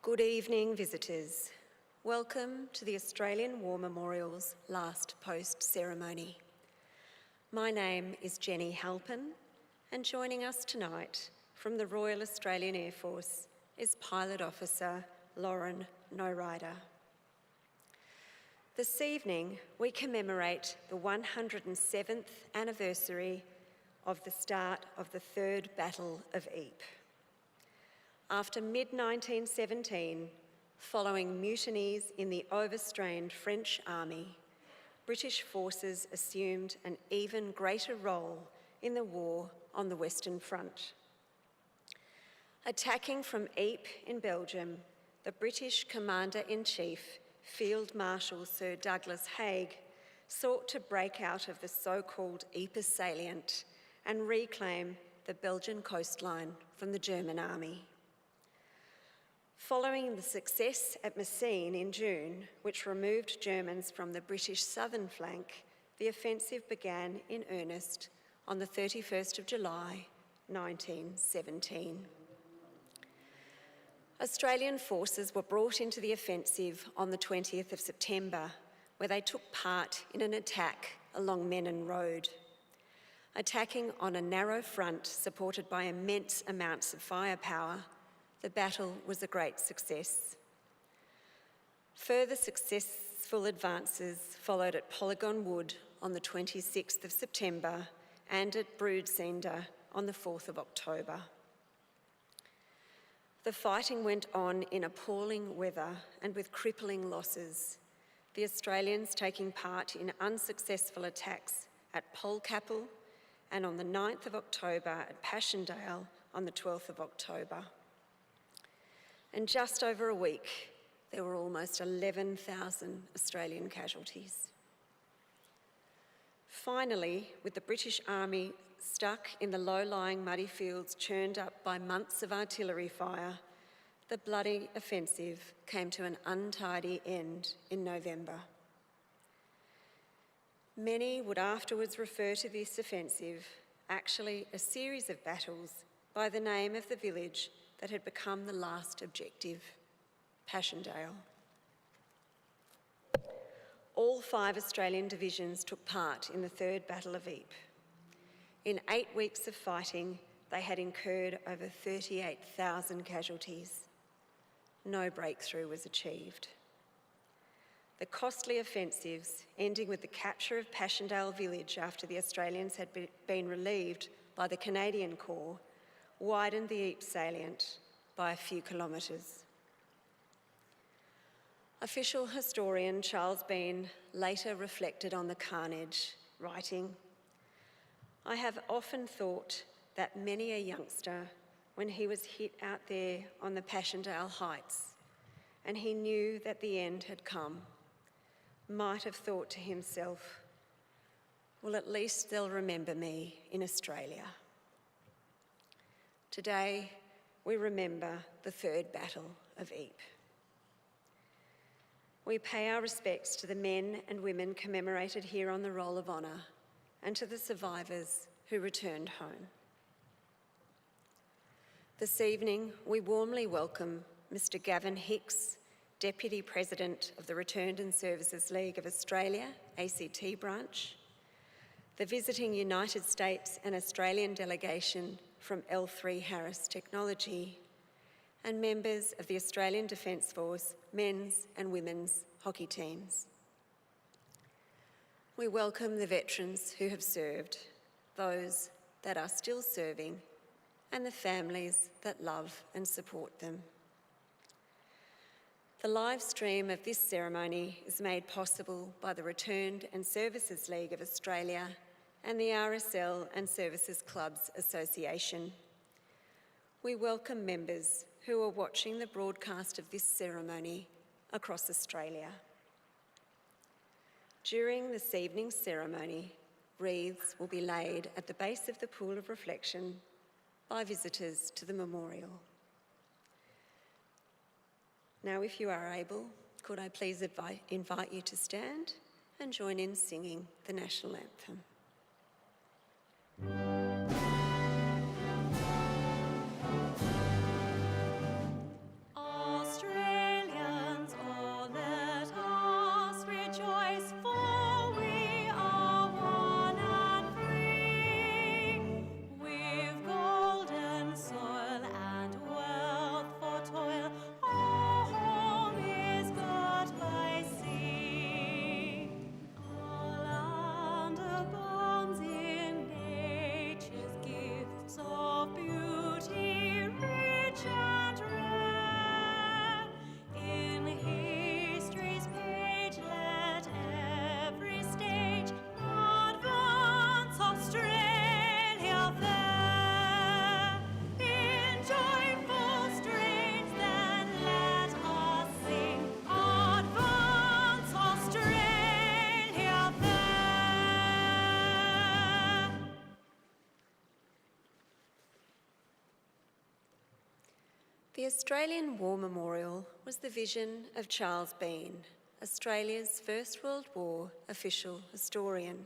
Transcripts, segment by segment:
Good evening, visitors. Welcome to the Australian War Memorial's last post ceremony. My name is Jenny Halpin, and joining us tonight from the Royal Australian Air Force is Pilot Officer Lauren No-Rider. This evening, we commemorate the 107th anniversary of the start of the Third Battle of Ypres. After mid-1917, following mutinies in the overstrained French army, British forces assumed an even greater role in the war on the Western Front. Attacking from Ypres in Belgium, the British Commander-in-Chief, Field Marshal Sir Douglas Haig, sought to break out of the so-called Ypres salient and reclaim the Belgian coastline from the German army. Following the success at Messines in June, which removed Germans from the British southern flank, the offensive began in earnest on the 31st of July, 1917. Australian forces were brought into the offensive on the 20th of September, where they took part in an attack along Menin Road. Attacking on a narrow front supported by immense amounts of firepower, the battle was a great success. Further successful advances followed at Polygon Wood on the 26th of September and at Broodseinde on the 4th of October. The fighting went on in appalling weather and with crippling losses, the Australians taking part in unsuccessful attacks at Polkapel and on the 9th of October at Passchendaele on the 12th of October. In just over a week, there were almost 11,000 Australian casualties. Finally, with the British Army stuck in the low-lying muddy fields churned up by months of artillery fire, the bloody offensive came to an untidy end in November. Many would afterwards refer to this offensive, actually a series of battles, by the name of the village that had become the last objective, Passchendaele. All 5 Australian divisions took part in the Third Battle of Ypres. In 8 weeks of fighting, they had incurred over 38,000 casualties. No breakthrough was achieved. The costly offensives, ending with the capture of Passchendaele village after the Australians had been relieved by the Canadian Corps, widened the Ypres salient by a few kilometres. Official historian Charles Bean later reflected on the carnage, writing, "I have often thought that many a youngster, when he was hit out there on the Passchendaele heights, and he knew that the end had come, might have thought to himself, well, at least they'll remember me in Australia." Today, we remember the Third Battle of Ypres. We pay our respects to the men and women commemorated here on the Roll of Honour and to the survivors who returned home. This evening, we warmly welcome Mr. Gavin Hicks, Deputy President of the Returned and Services League of Australia, ACT branch, the visiting United States and Australian delegation from L3 Harris Technology, and members of the Australian Defence Force men's and women's hockey teams. We welcome the veterans who have served, those that are still serving, and the families that love and support them. The live stream of this ceremony is made possible by the Returned and Services League of Australia and the RSL and Services Clubs Association. We welcome members who are watching the broadcast of this ceremony across Australia. During this evening's ceremony, wreaths will be laid at the base of the pool of reflection by visitors to the memorial. Now, if you are able, could I please invite you to stand and join in singing the National Anthem. Australia. The Australian War Memorial was the vision of Charles Bean, Australia's First World War official historian.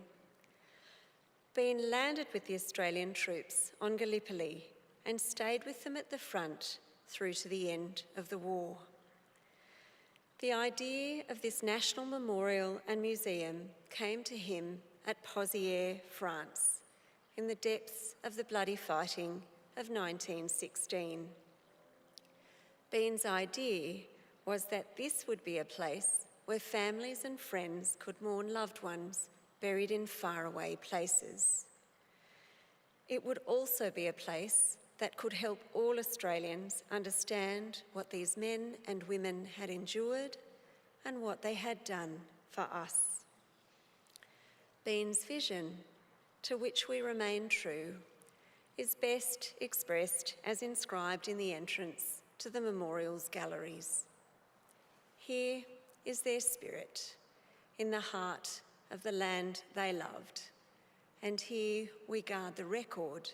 Bean landed with the Australian troops on Gallipoli and stayed with them at the front through to the end of the war. The idea of this national memorial and museum came to him at Pozières, France, in the depths of the bloody fighting of 1916. Bean's idea was that this would be a place where families and friends could mourn loved ones buried in faraway places. It would also be a place that could help all Australians understand what these men and women had endured and what they had done for us. Bean's vision, to which we remain true, is best expressed as inscribed in the entrance to the memorial's galleries. Here is their spirit, in the heart of the land they loved, and here we guard the record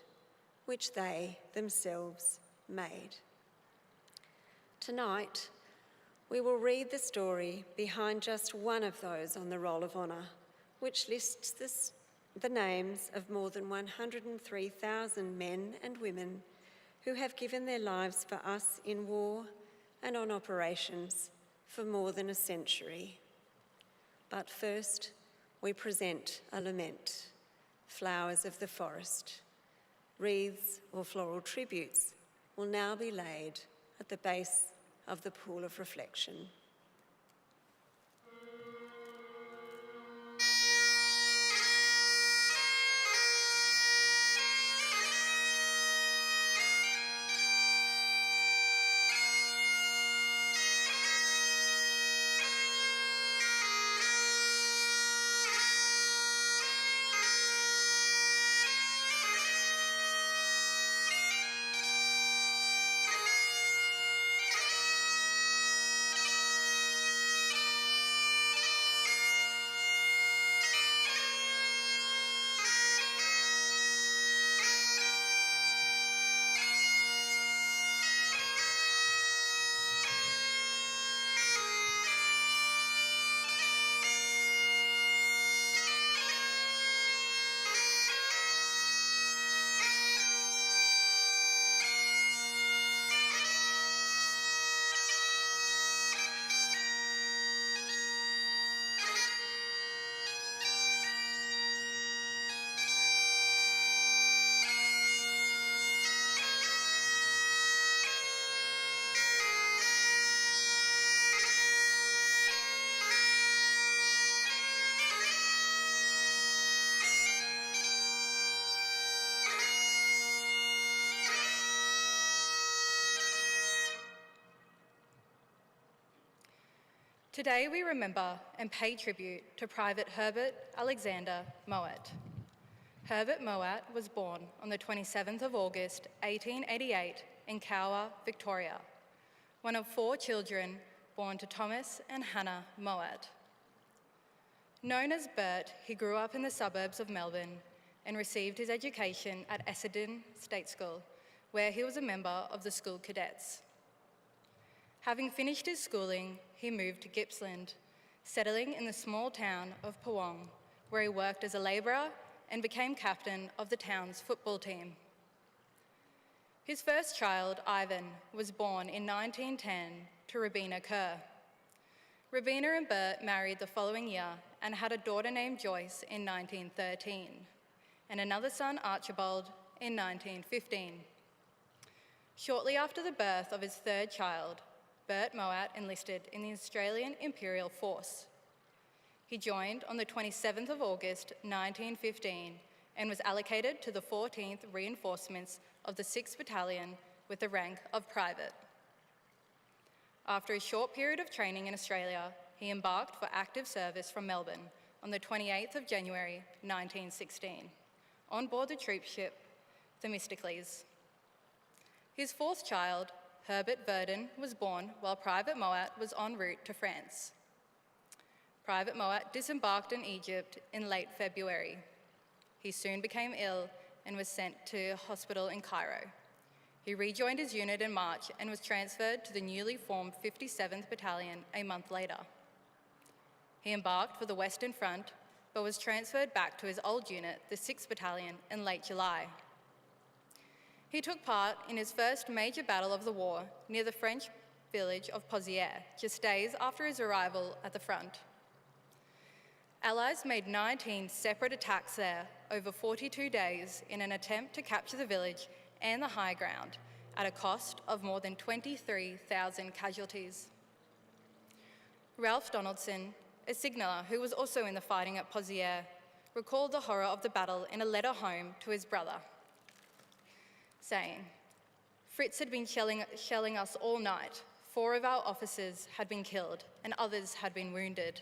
which they themselves made. Tonight, we will read the story behind just one of those on the Roll of Honour, which lists the names of more than 103,000 men and women who have given their lives for us in war and on operations for more than a century. But first, we present a lament, flowers of the forest. Wreaths or floral tributes will now be laid at the base of the pool of reflection. Today we remember and pay tribute to Private Herbert Alexander Mouat. Herbert Mouat was born on the 27th of August 1888 in Canberra, Victoria, one of 4 children born to Thomas and Hannah Mouat. Known as Bert, he grew up in the suburbs of Melbourne and received his education at Essendon State School, where he was a member of the school cadets. Having finished his schooling, he moved to Gippsland, settling in the small town of Pawong, where he worked as a labourer and became captain of the town's football team. His first child, Ivan, was born in 1910 to Robina Kerr. Robina and Bert married the following year and had a daughter named Joyce in 1913, and another son, Archibald, in 1915. Shortly after the birth of his third child, Bert Mouat enlisted in the Australian Imperial Force. He joined on the 27th of August 1915 and was allocated to the 14th Reinforcements of the 6th Battalion with the rank of private. After a short period of training in Australia, he embarked for active service from Melbourne on the 28th of January 1916 on board the troop ship Themistocles. His fourth child, Herbert Verdon, was born while Private Mouat was en route to France. Private Mouat disembarked in Egypt in late February. He soon became ill and was sent to hospital in Cairo. He rejoined his unit in March and was transferred to the newly formed 57th Battalion a month later. He embarked for the Western Front, but was transferred back to his old unit, the 6th Battalion, in late July. He took part in his first major battle of the war near the French village of Pozières, just days after his arrival at the front. Allies made 19 separate attacks there over 42 days in an attempt to capture the village and the high ground at a cost of more than 23,000 casualties. Ralph Donaldson, a signaller who was also in the fighting at Pozières, recalled the horror of the battle in a letter home to his brother, saying, "Fritz had been shelling us all night. 4 of our officers had been killed and others had been wounded.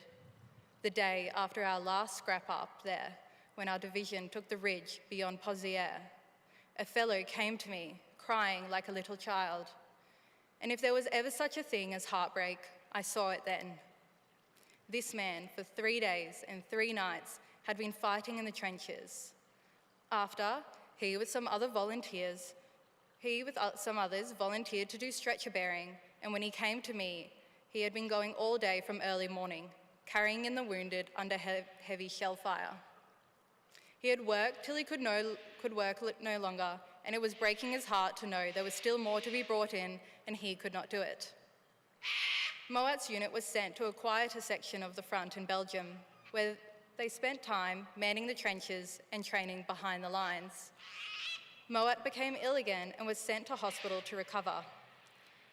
The day after our last scrap up there, when our division took the ridge beyond Pozières, a fellow came to me, crying like a little child. And if there was ever such a thing as heartbreak, I saw it then. This man, for 3 days and 3 nights, had been fighting in the trenches. After, he with some others volunteered to do stretcher bearing, and when he came to me, he had been going all day from early morning, carrying in the wounded under heavy shell fire. He had worked till he could work no longer, and it was breaking his heart to know there was still more to be brought in, and he could not do it." Mouat's unit was sent to a quieter section of the front in Belgium, where they spent time manning the trenches and training behind the lines. Mouat became ill again and was sent to hospital to recover.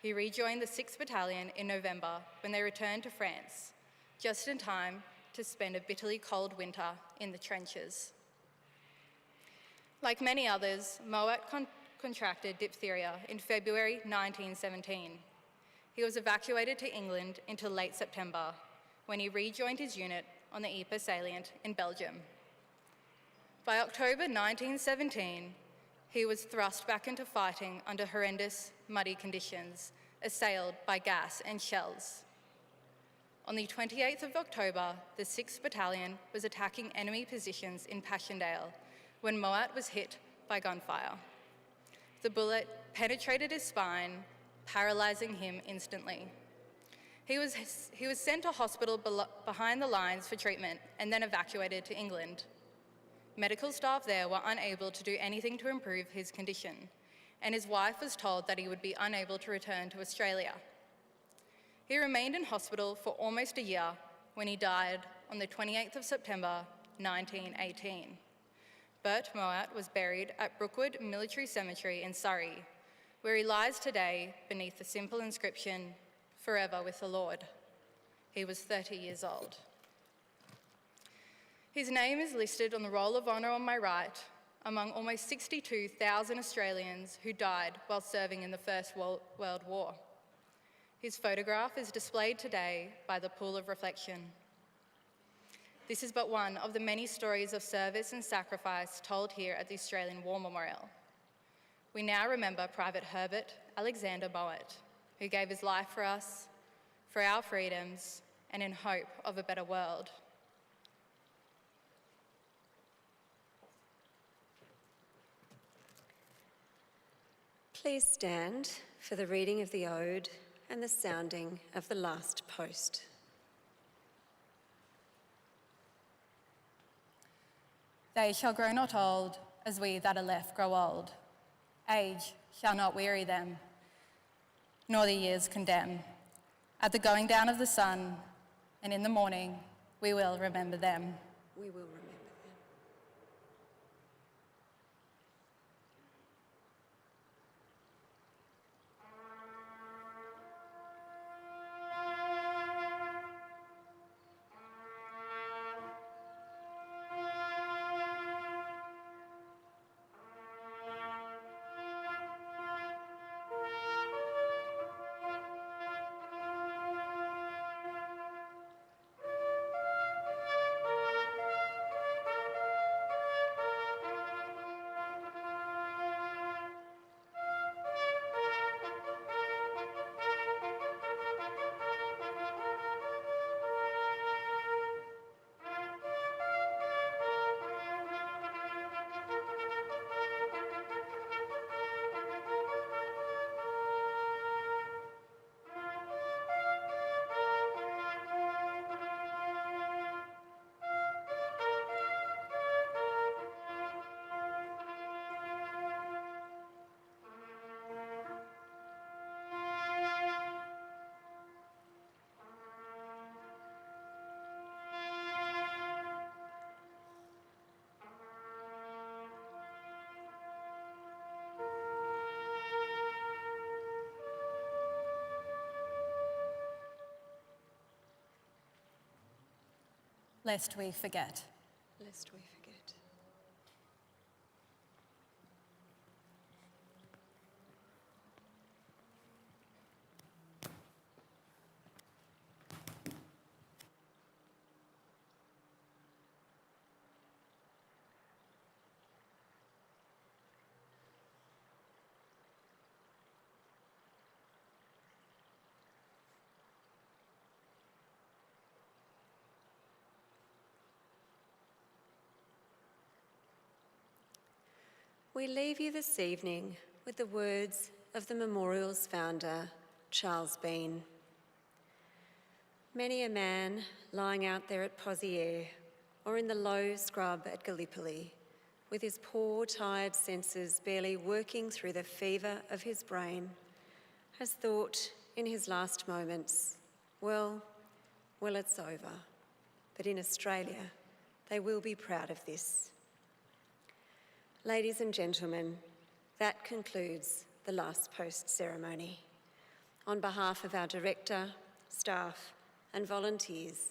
He rejoined the 6th Battalion in November when they returned to France, just in time to spend a bitterly cold winter in the trenches. Like many others, Mouat contracted diphtheria in February 1917. He was evacuated to England until late September, when he rejoined his unit on the Ypres salient in Belgium. By October 1917, he was thrust back into fighting under horrendous, muddy conditions, assailed by gas and shells. On the 28th of October, the 6th Battalion was attacking enemy positions in Passchendaele when Mouat was hit by gunfire. The bullet penetrated his spine, paralysing him instantly. He was sent to hospital behind the lines for treatment and then evacuated to England. Medical staff there were unable to do anything to improve his condition, and his wife was told that he would be unable to return to Australia. He remained in hospital for almost a year when he died on the 28th of September 1918. Bert Mouat was buried at Brookwood Military Cemetery in Surrey, where he lies today beneath the simple inscription, "Forever with the Lord." He was 30 years old. His name is listed on the Roll of Honour on my right, among almost 62,000 Australians who died while serving in the First World War. His photograph is displayed today by the Pool of Reflection. This is but one of the many stories of service and sacrifice told here at the Australian War Memorial. We now remember Private Herbert Alexander Mouat, who gave his life for us, for our freedoms, and in hope of a better world. Please stand for the reading of the Ode and the sounding of the last post. They shall grow not old, as we that are left grow old. Age shall not weary them, nor the years condemn. At the going down of the sun, and in the morning, we will remember them. We will remember them. lest we forget. Lest we forget. We leave you this evening with the words of the memorial's founder, Charles Bean. Many a man lying out there at Pozières or in the low scrub at Gallipoli, with his poor, tired senses barely working through the fever of his brain, has thought in his last moments, well, it's over. But in Australia, they will be proud of this. Ladies and gentlemen, that concludes the last post ceremony. On behalf of our director, staff and volunteers,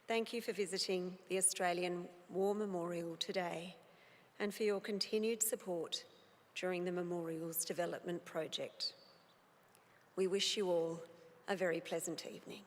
thank you for visiting the Australian War Memorial today and for your continued support during the memorial's development project. We wish you all a very pleasant evening.